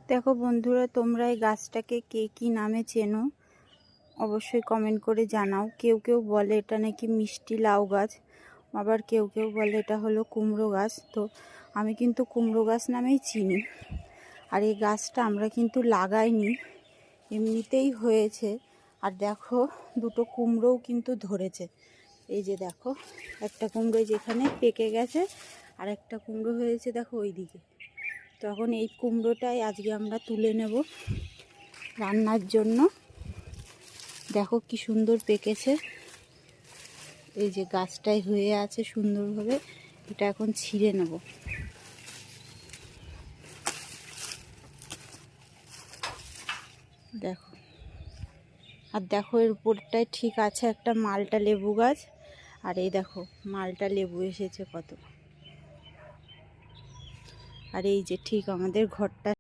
দেখো বন্ধুরা, তোমরা এই গাছটাকে কে কী নামে চেনো অবশ্যই কমেন্ট করে জানাও। কেউ কেউ বলে এটা নাকি মিষ্টি লাউ গাছ, আবার কেউ কেউ বলে এটা হলো কুমড়ো গাছ। তো আমি কিন্তু কুমড়ো গাছ নামেই চিনি। আর এই গাছটা আমরা কিন্তু লাগাইনি, এমনিতেই হয়েছে। আর দেখো দুটো কুমড়োও কিন্তু ধরেছে। এই যে দেখো, একটা কুমড়ো যেখানে পেকে গেছে আর একটা কুমড়ো হয়েছে দেখো ওই দিকে। তখন এই কুমড়োটাই আজকে আমরা তুলে নেব রান্নার জন্য। দেখো কি সুন্দর পেকেছে, এই যে গাছটাই হয়ে আছে সুন্দরভাবে। এটা এখন ছিঁড়ে নেব। দেখো, আর দেখো এর উপরটায় ঠিক আছে একটা মালটা লেবু গাছ। আর এই দেখো মালটা লেবু এসেছে কত। আর এই যে ঠিক আমাদের ঘরটা